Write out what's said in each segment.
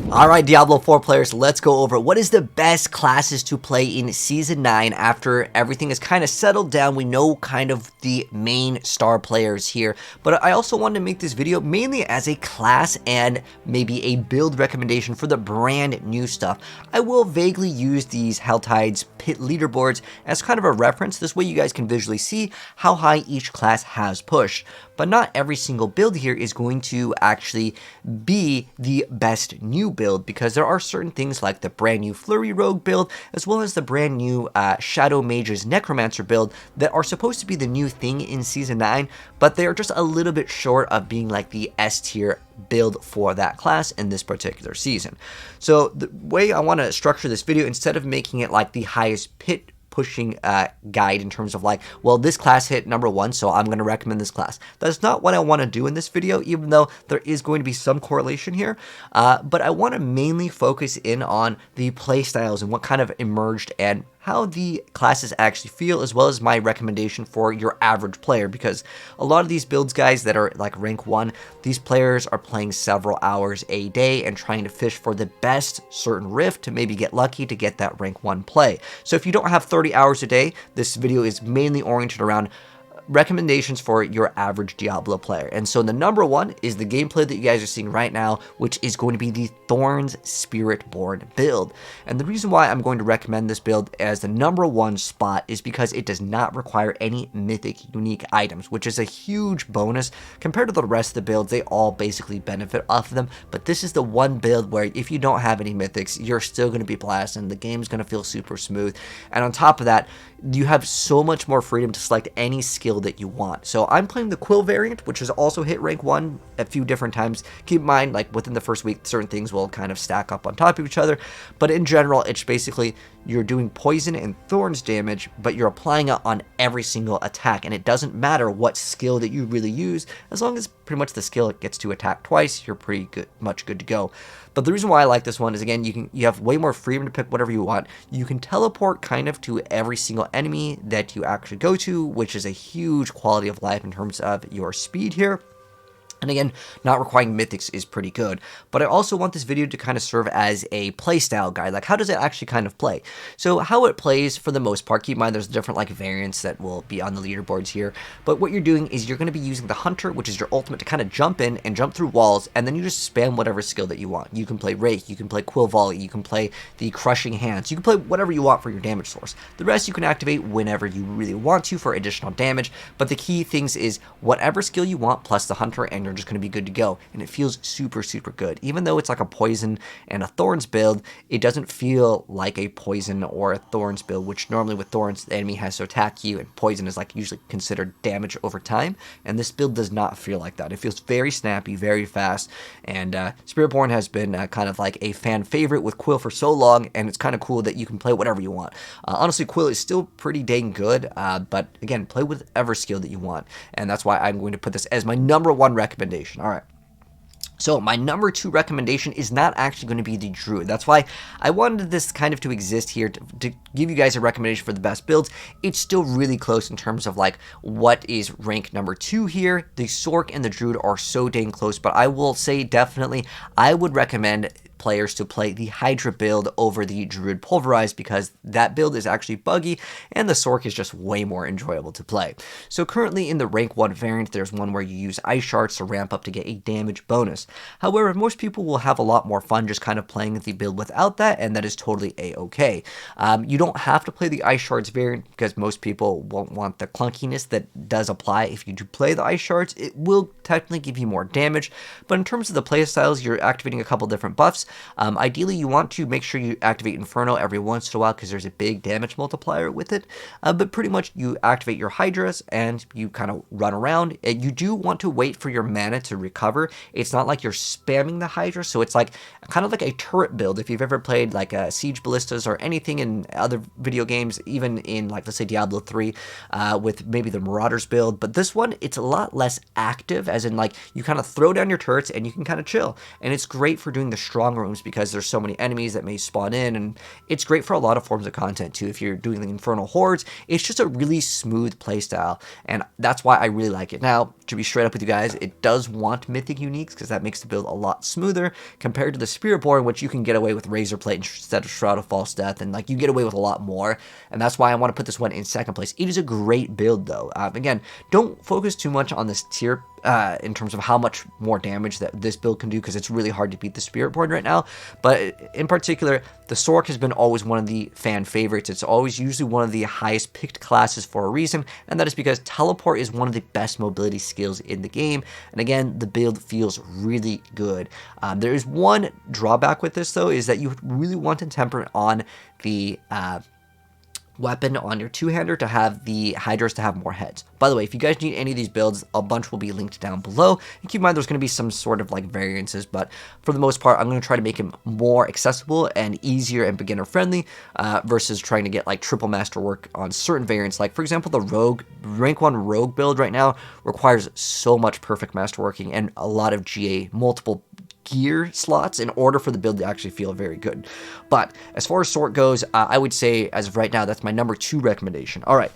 Alright, Diablo 4 players, let's go over what is the best classes to play in Season 9 after everything is kind of settled down. We know kind of the main star players here, but I also wanted to make this video mainly as a class and maybe a build recommendation for the brand new stuff. I will vaguely use these Helltide's pit leaderboards as kind of a reference. This way you guys can visually see how high each class has pushed. But not every single build here is going to actually be the best new build, because there are certain things like the brand new Flurry Rogue build, as well as the brand new Shadow Mage's Necromancer build that are supposed to be the new thing in Season 9, but they are just a little bit short of being like the S tier build for that class in this particular season. So the way I want to structure this video, instead of making it like the highest pit pushing guide in terms of like, well, this class hit number 1, so I'm going to recommend this class. That's not what I want to do in this video, even though there is going to be some correlation here. But I want to mainly focus in on the play styles and what kind of emerged and how the classes actually feel, as well as my recommendation for your average player, because a lot of these builds, guys, that are like rank 1, these players are playing several hours a day and trying to fish for the best certain rift to maybe get lucky to get that rank 1 play. So if you don't have 30 hours a day, this video is mainly oriented around recommendations for your average Diablo player. And so the number 1 is the gameplay that you guys are seeing right now, which is going to be the Thorns Spiritborn build. And the reason why I'm going to recommend this build as the number 1 spot is because it does not require any mythic unique items, which is a huge bonus compared to the rest of the builds. They all basically benefit off of them, but this is the one build where if you don't have any mythics, you're still going to be blasting. The game's going to feel super smooth, and on top of that, you have so much more freedom to select any skill that you want. So I'm playing the Quill variant, which has also hit rank 1 a few different times. Keep in mind, like within the first week, certain things will kind of stack up on top of each other, but in general, it's basically you're doing poison and thorns damage, but you're applying it on every single attack, and it doesn't matter what skill that you really use, as long as pretty much the skill gets to attack twice, you're pretty much good to go. But the reason why I like this one is, again, you have way more freedom to pick whatever you want. You can teleport kind of to every single enemy that you actually go to, which is a huge quality of life in terms of your speed here. And again, not requiring mythics is pretty good. But I also want this video to kind of serve as a playstyle guide. Like, how does it actually kind of play? So how it plays, for the most part, keep in mind there's different like variants that will be on the leaderboards here. But what you're doing is you're going to be using the Hunter, which is your ultimate, to kind of jump in and jump through walls, and then you just spam whatever skill that you want. You can play Rake, you can play Quill Volley, you can play the Crushing Hands, you can play whatever you want for your damage source. The rest you can activate whenever you really want to for additional damage. But the key things is whatever skill you want plus the Hunter, and you're just going to be good to go, and it feels super good. Even though it's like a poison and a thorns build, it doesn't feel like a poison or a thorns build, which normally with thorns the enemy has to attack you, and poison is like usually considered damage over time, and this build does not feel like that. It feels very snappy, very fast, and Spiritborn has been kind of like a fan favorite with Quill for so long, and it's kind of cool that you can play whatever you want. Honestly, Quill is still pretty dang good, but again, play whatever skill that you want, and that's why I'm going to put this as my number 1 recommendation. All right. So my number 2 recommendation is not actually going to be the Druid. That's why I wanted this kind of to exist here to give you guys a recommendation for the best builds. It's still really close in terms of like what is rank number 2 here. The Sorc and the Druid are so dang close, but I will say definitely I would recommend players to play the Hydra build over the Druid Pulverized, because that build is actually buggy and the Sorc is just way more enjoyable to play. So currently in the rank 1 variant, there's one where you use ice shards to ramp up to get a damage bonus. However, most people will have a lot more fun just kind of playing the build without that, and that is totally a-okay. You don't have to play the ice shards variant, because most people won't want the clunkiness that does apply if you do play the ice shards. It will technically give you more damage, but in terms of the play styles, you're activating a couple different buffs. Ideally, you want to make sure you activate Inferno every once in a while, because there's a big damage multiplier with it. But pretty much you activate your Hydras and you kind of run around. You do want to wait for your mana to recover. It's not like you're spamming the Hydra, so it's like kind of like a turret build. If you've ever played like Siege Ballistas or anything in other video games, even in like, let's say Diablo 3 with maybe the Marauders build. But this one, it's a lot less active, as in like you kind of throw down your turrets and you can kind of chill. And it's great for doing the strong rooms because there's so many enemies that may spawn in, and it's great for a lot of forms of content too. If you're doing the Infernal Hordes, it's just a really smooth playstyle, and that's why I really like it. Now, to be straight up with you guys, it does want Mythic Uniques because that makes the build a lot smoother compared to the Spiritborn, which you can get away with Razor Plate instead of Shroud of False Death, and like you get away with a lot more, and that's why I want to put this one in second place. It is a great build though. Again, don't focus too much on this tier in terms of how much more damage that this build can do, because it's really hard to beat the Spiritborn right now. But in particular, the Sorc has been always one of the fan favorites. It's always usually one of the highest picked classes for a reason, and that is because teleport is one of the best mobility skills in the game. And again, the build feels really good. There is one drawback with this though, is that you really want to temper on the weapon on your two-hander to have the Hydras to have more heads. By the way, if you guys need any of these builds, a bunch will be linked down below. And keep in mind, there's going to be some sort of like variances, but for the most part, I'm going to try to make him more accessible and easier and beginner friendly versus trying to get like triple masterwork on certain variants. Like for example, the Rogue, rank 1 Rogue build right now requires so much perfect masterworking and a lot of GA, multiple gear slots in order for the build to actually feel very good. But as far as Sorc goes, I would say as of right now, that's my number 2 recommendation. All right.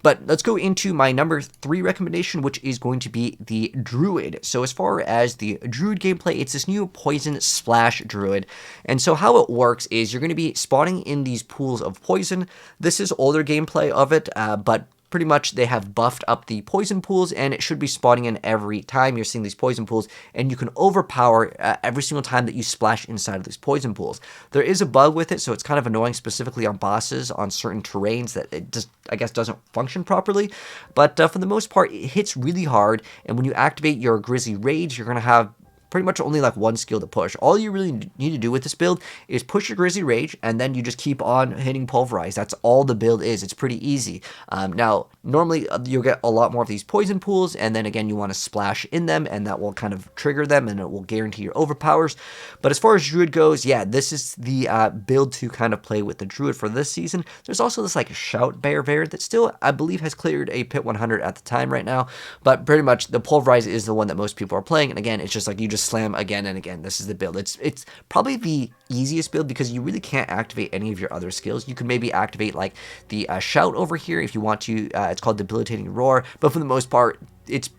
But let's go into my number 3 recommendation, which is going to be the Druid. So as far as the Druid gameplay, it's this new Poison Splash Druid. And so how it works is you're going to be spawning in these pools of poison. This is older gameplay of it, but pretty much they have buffed up the poison pools, and it should be spawning in every time you're seeing these poison pools, and you can overpower every single time that you splash inside of these poison pools. There is a bug with it, so it's kind of annoying, specifically on bosses on certain terrains, that it just, I guess, doesn't function properly. But for the most part, it hits really hard, and when you activate your Grizzly Rage, you're going to have pretty much only like one skill to push. All you really need to do with this build is push your Grizzly Rage, and then you just keep on hitting Pulverize. That's all the build is. It's pretty easy. Now, normally you'll get a lot more of these poison pools, and then again, you want to splash in them, and that will kind of trigger them, and it will guarantee your overpowers. But as far as Druid goes, yeah, this is the build to kind of play with the Druid for this season. There's also this like Shout Bear variant that still, I believe, has cleared a Pit 100 at the time right now, but pretty much the Pulverize is the one that most people are playing, and again, it's just like you just slam again and again. This is the build. It's probably the easiest build because you really can't activate any of your other skills. You can maybe activate like the Shout over here if you want to. It's called Debilitating Roar, but for the most part, it's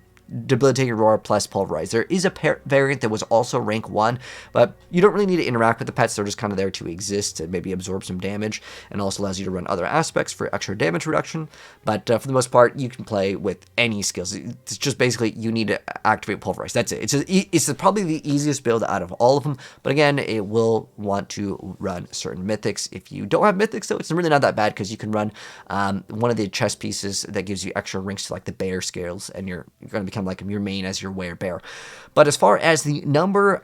Debilitating Roar plus Pulverize. There is a variant that was also rank 1, but you don't really need to interact with the pets. They're just kind of there to exist and maybe absorb some damage, and also allows you to run other aspects for extra damage reduction. But for the most part, you can play with any skills. It's just basically you need to activate Pulverize. That's it. It's probably the easiest build out of all of them, but again, it will want to run certain mythics. If you don't have mythics, though, it's really not that bad because you can run one of the chest pieces that gives you extra rings to like the bear scales, and you're going to become like your main as your werebear. But as far as the number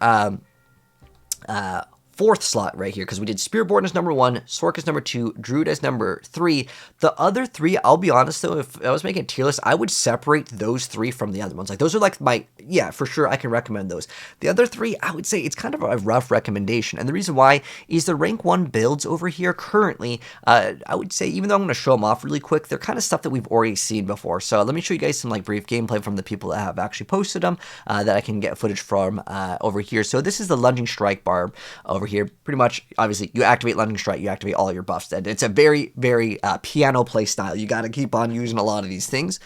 4th slot right here, because we did Spiritborn as number 1, Sorc as number 2, Druid as number 3. The other 3, I'll be honest though, if I was making a tier list, I would separate those 3 from the other ones. Like those are like my, yeah, for sure I can recommend those. The other 3, I would say it's kind of a rough recommendation, and the reason why is the rank 1 builds over here currently, I would say, even though I'm going to show them off really quick, they're kind of stuff that we've already seen before. So let me show you guys some like brief gameplay from the people that have actually posted them that I can get footage from over here. So this is the Lunging Strike Barb over here. Pretty much, obviously, you activate Lunging Strike, you activate all your buffs. And it's a very, very piano play style. You got to keep on using a lot of these things.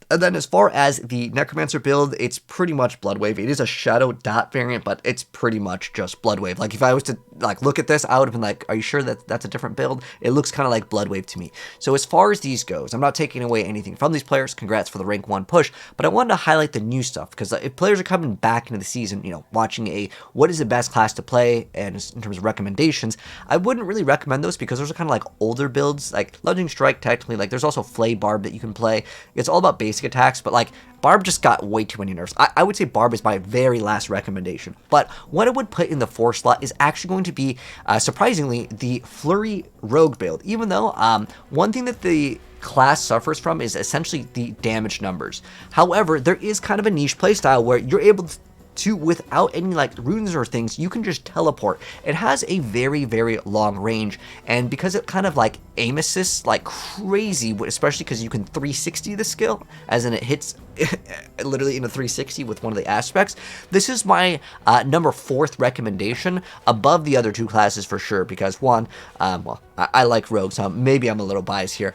And then as far as the Necromancer build, it's pretty much Bloodwave. It is a Shadow Dot variant, but it's pretty much just Bloodwave. Like if I was to like look at this, I would have been like, are you sure that that's a different build? It looks kind of like Bloodwave to me. So as far as these goes, I'm not taking away anything from these players. Congrats for the rank 1 push, but I wanted to highlight the new stuff because if players are coming back into the season, you know, watching what is the best class to play, and in terms of recommendations, I wouldn't really recommend those because those are kind of like older builds, like Lunging Strike technically. Like there's also Flay Barb that you can play. It's all about basic attacks, but like Barb just got way too many nerfs. I would say Barb is my very last recommendation. But what I would put in the 4th slot is actually going to be, surprisingly, the Flurry Rogue build. Even though one thing that the class suffers from is essentially the damage numbers. However, there is kind of a niche playstyle where you're able to, without any like runes or things, you can just teleport. It has a very, very long range, and because it kind of like aim assists like crazy, especially because you can 360 the skill, as in it hits literally in a 360 with one of the aspects. This is my number 4th recommendation above the other 2 classes for sure, because one, well, I like rogues, so maybe I'm a little biased here.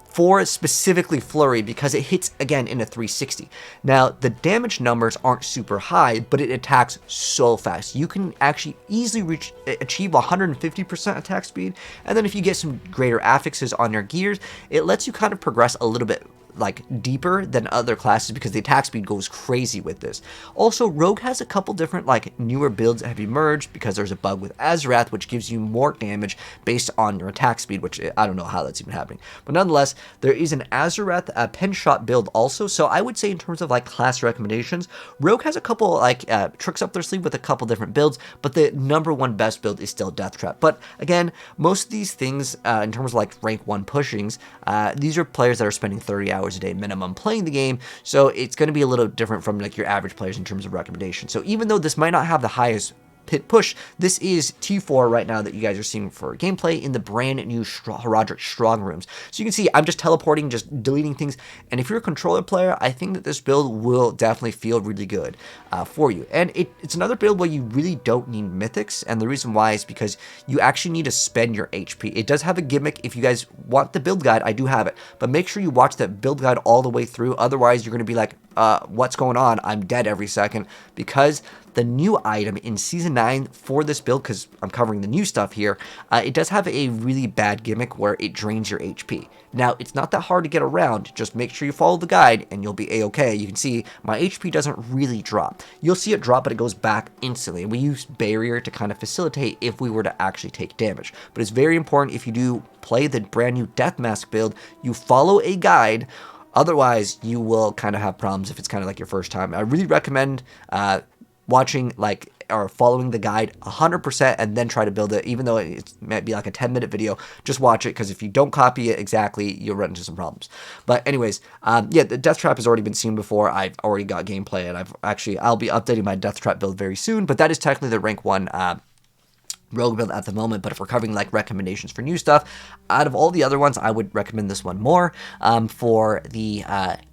For specifically Flurry, because it hits again in a 360. Now the damage numbers aren't super high, but it attacks so fast. You can actually easily achieve 150% attack speed, and then if you get some greater affixes on your gears, it lets you kind of progress a little bit like deeper than other classes because the attack speed goes crazy with this. Also, Rogue has a couple different like newer builds that have emerged because there's a bug with Azarath which gives you more damage based on your attack speed, which I don't know how that's even happening. But nonetheless, there is an Azarath pen shot build also, so I would say in terms of like class recommendations, Rogue has a couple like tricks up their sleeve with a couple different builds, but the number 1 best build is still Death Trap. But again, most of these things in terms of like rank 1 pushings, these are players that are spending 30 hours a day minimum playing the game, so it's going to be a little different from like your average players in terms of recommendation. So even though this might not have the highest pit push, this is T4 right now that you guys are seeing for gameplay in the brand new Horadric strong rooms. So you can see I'm just teleporting, just deleting things, and if you're a controller player, I think that this build will definitely feel really good for you. And it's another build where you really don't need mythics, and the reason why is because you actually need to spend your HP. It does have a gimmick. If you guys want the build guide, I do have it, but make sure you watch that build guide all the way through, otherwise you're going to be like, what's going on? I'm dead every second, because the new item in Season 9 for this build, because I'm covering the new stuff here, it does have a really bad gimmick where it drains your HP. Now, it's not that hard to get around. Just make sure you follow the guide and you'll be a-okay. You can see my HP doesn't really drop. You'll see it drop, but it goes back instantly. We use Barrier to kind of facilitate if we were to actually take damage. But it's very important if you do play the brand new Death Mask build, you follow a guide. Otherwise, you will kind of have problems if it's kind of like your first time. I really recommend watching like or following the guide 100% and then try to build it, even though it might be like a 10-minute video. Just watch it, because if you don't copy it exactly, you'll run into some problems. But anyways, yeah, the Death Trap has already been seen before. I've already got gameplay, and I'll be updating my Death Trap build very soon, but that is technically the rank 1 Rogue build at the moment. But if we're covering like recommendations for new stuff, out of all the other ones, I would recommend this one more. For the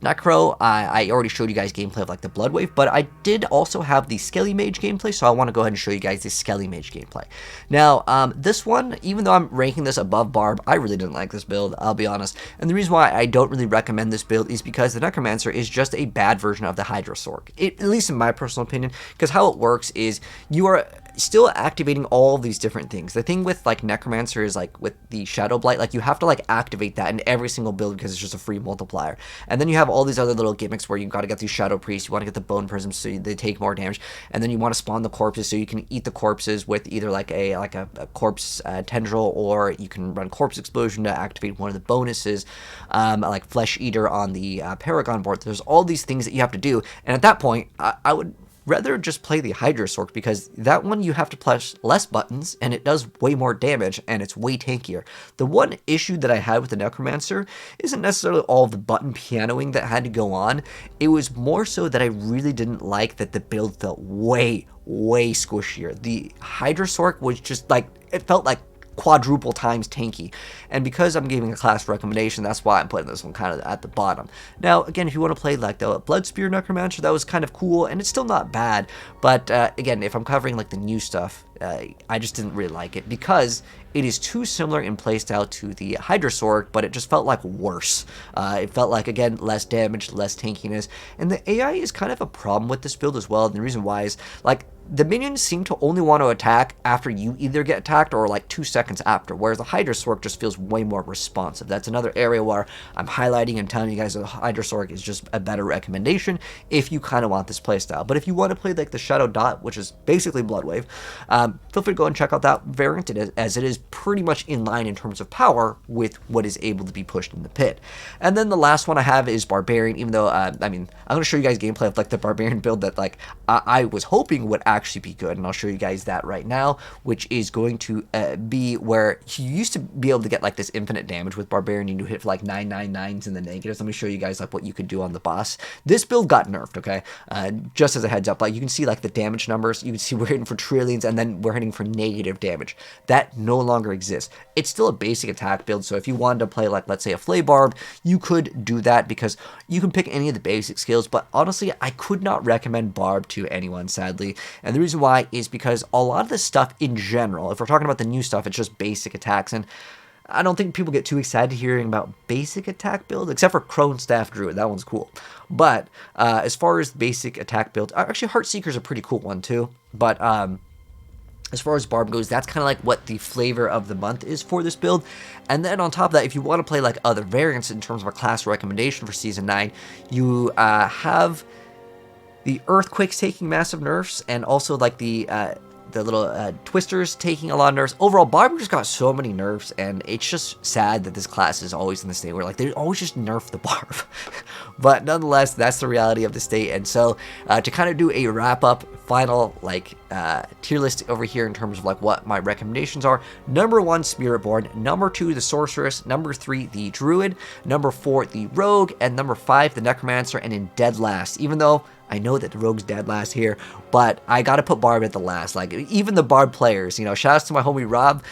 Necro, I already showed you guys gameplay of like the Blood Wave, but I did also have the Skelly Mage gameplay, so I want to go ahead and show you guys the Skelly Mage gameplay. Now, this one, even though I'm ranking this above Barb, I really didn't like this build, I'll be honest. And the reason why I don't really recommend this build is because the Necromancer is just a bad version of the Hydra Sorc, at least in my personal opinion, because how it works is you are still activating all these different things. The thing with like Necromancer is like with the Shadow Blight, like you have to like activate that in every single build because it's just a free multiplier. And then you have all these other little gimmicks where you got to get these Shadow Priests, you want to get the Bone Prisms so they take more damage, and then you want to spawn the corpses so you can eat the corpses with either like a corpse tendril, or you can run Corpse Explosion to activate one of the bonuses, like Flesh Eater on the Paragon board. There's all these things that you have to do, and at that point, I would rather just play the Hydra Sorc, because that one you have to press less buttons and it does way more damage and it's way tankier. The one issue that I had with the Necromancer isn't necessarily all of the button pianoing that had to go on. It was more so that I really didn't like that the build felt way squishier. The Hydra Sorc was just like, it felt like quadruple times tanky, and because I'm giving a class recommendation, that's why I'm putting this one kind of at the bottom. Now again, if you want to play like the Blood Spear Necromancer, that was kind of cool and it's still not bad, but again, if I'm covering like the new stuff, I just didn't really like it because it is too similar in playstyle to the Hydra Sorc, but it just felt like worse. It felt like, again, less damage, less tankiness, and the AI is kind of a problem with this build as well, and the reason why is, like, the minions seem to only want to attack after you either get attacked or like 2 seconds after, whereas the Hydra Sorc just feels way more responsive. That's another area where I'm highlighting and telling you guys that the Hydra Sorc is just a better recommendation if you kind of want this playstyle. But if you want to play like the Shadow Dot, which is basically Blood Wave, feel free to go and check out that variant, as it is pretty much in line in terms of power with what is able to be pushed in the pit. And then the last one I have is Barbarian, even though, I mean, I'm going to show you guys gameplay of like the Barbarian build that like I was hoping would actually be good, and I'll show you guys that right now, which is going to be where you used to be able to get like this infinite damage with Barbarian. You hit for like 999s in the negatives. Let me show you guys like what you could do on the boss. This build got nerfed, okay? Just as a heads up, like you can see like the damage numbers. You can see we're hitting for trillions, and then we're hitting for negative damage. That no longer exists. It's still a basic attack build, so if you wanted to play like, let's say, a Flay Barb, you could do that because you can pick any of the basic skills, but honestly, I could not recommend Barb to anyone, sadly. And the reason why is because a lot of the stuff in general, if we're talking about the new stuff, it's just basic attacks, and I don't think people get too excited hearing about basic attack build, except for Crone Staff Druid. That one's cool. But as far as basic attack build, actually Heartseeker's a pretty cool one too. But as far as Barb goes, that's kind of like what the flavor of the month is for this build. And then on top of that, if you want to play like other variants in terms of a class recommendation for Season 9, you have the Earthquakes taking massive nerfs, and also like the little Twisters taking a lot of nerfs. Overall, Barb just got so many nerfs, and it's just sad that this class is always in the state where like they always just nerf the Barb. But nonetheless, that's the reality of the state. And so to kind of do a wrap up final like tier list over here in terms of like what my recommendations are: number 1, Spiritborn; number 2, the Sorceress; number 3, the Druid; number 4, the Rogue; and number 5, the Necromancer; and in dead last, even though I know that the Rogue's dead last here, but I gotta put Barb at the last. Like, even the Barb players, you know, shoutouts to my homie Rob,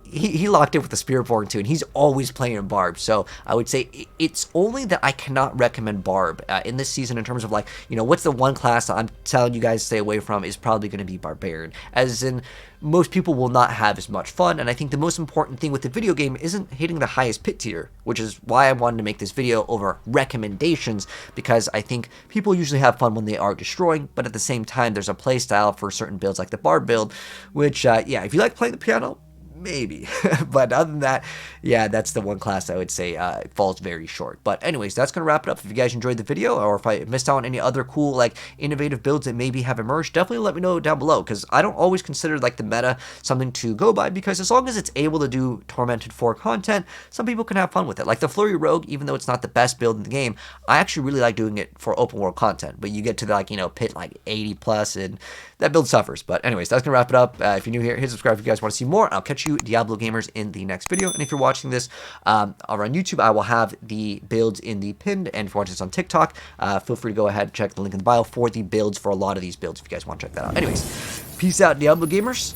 he locked in with the Spiritborn too, and he's always playing Barb. So I would say it's only that I cannot recommend Barb in this season in terms of like, you know, what's the one class that I'm telling you guys to stay away from is probably going to be Barbarian, as in most people will not have as much fun. And I think the most important thing with the video game isn't hitting the highest pit tier, which is why I wanted to make this video over recommendations, because I think people usually have fun when they are destroying, but at the same time, there's a play style for certain builds like the Barb build, which, yeah, if you like playing the piano, maybe. But other than that, yeah, that's the one class I would say falls very short. But anyways, that's gonna wrap it up. If you guys enjoyed the video, or if I missed out on any other cool like innovative builds that maybe have emerged, definitely let me know down below, because I don't always consider like the meta something to go by, because as long as it's able to do Tormented 4 content, some people can have fun with it. Like the Flurry Rogue, even though it's not the best build in the game, I actually really like doing it for open world content. But you get to the, like, you know, pit like 80 plus, and that build suffers. But anyways, that's gonna wrap it up. If you're new here, hit subscribe if you guys want to see more. I'll catch you Diablo gamers in the next video. And if you're watching this over on YouTube, I will have the builds in the pinned, and if you're watching this on TikTok, feel free to go ahead and check the link in the bio for the builds for a lot of these builds if you guys want to check that out. Anyways, peace out, Diablo gamers.